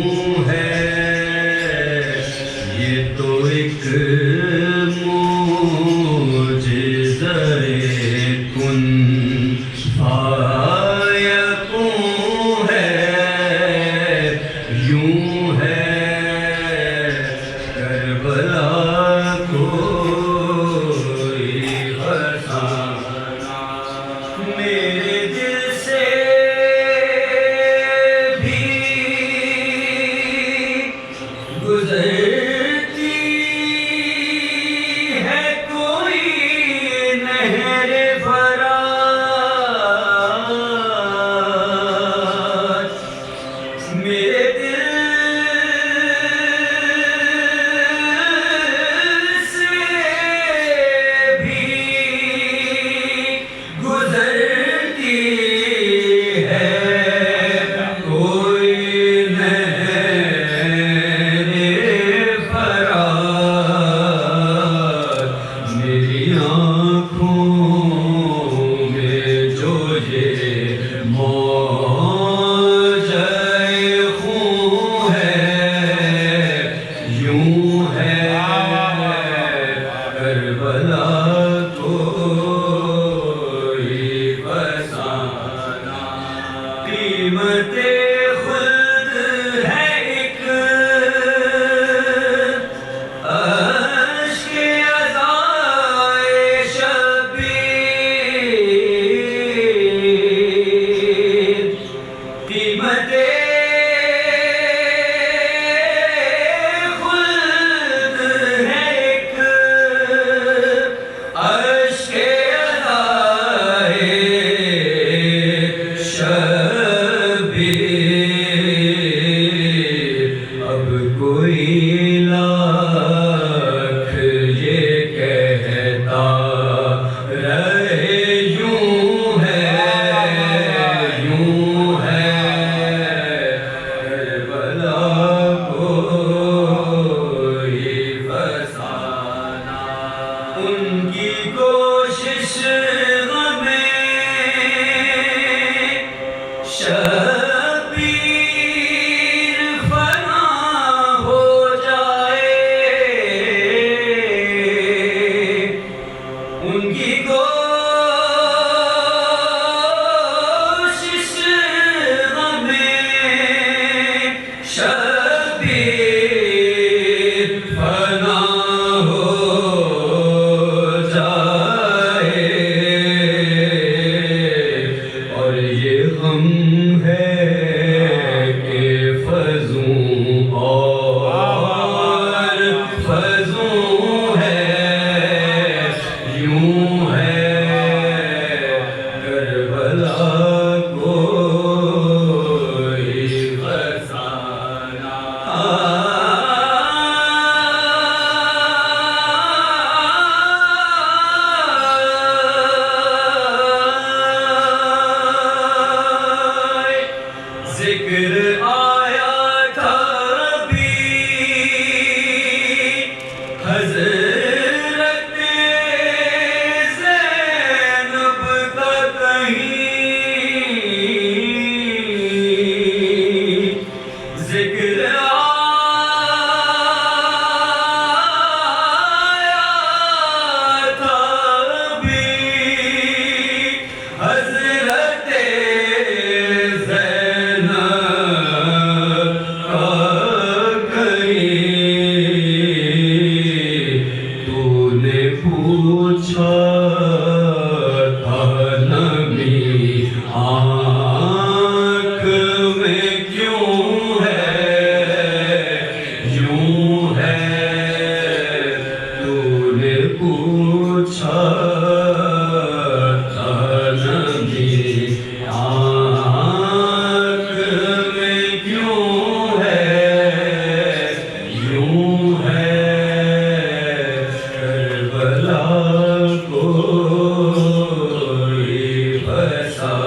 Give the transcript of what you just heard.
یوں ہے یہ تو ایک معجزۂ کن فیکون ہے یوں ہے کربلا کوئی فسانہ میرے دل سے بھی گزرتی ہے کوئی نہر فرات میرے دل سے بھی گزرتی ہے کوئی نہر فرات میری آنکھوں میں جو یہ موجۂ خون ہے یوں ہے کربلا کوئی فسانہ قیمت خلد ہے ایک اشک عزائے شبیر قیمت خلد ہے ایک اشک عزائے شبیر اب کوئی لاکھ یہ کہتا رہے یوں ہے کربلا کوئی فسانہ ان کی کوشش غم شبیر فنا ہو جائے ان کی کوشش غم شبیر فنا ہو جائے اور یہ غم ہے کہ فزوں اور فزوں ہے یوں ہے کربلا کوئی فسانہ ذکر آیا تھا ابھی حضرت زینب کا کہیں ذکر آیا تھا ابھی حضرت پوچھا تھا نمی آنکھ میں کیوں ہے یوں ہے تو نے پوچھا تھا نمی آنکھ میں کیوں ہے یوں ہے کربلا کوئی فسانہ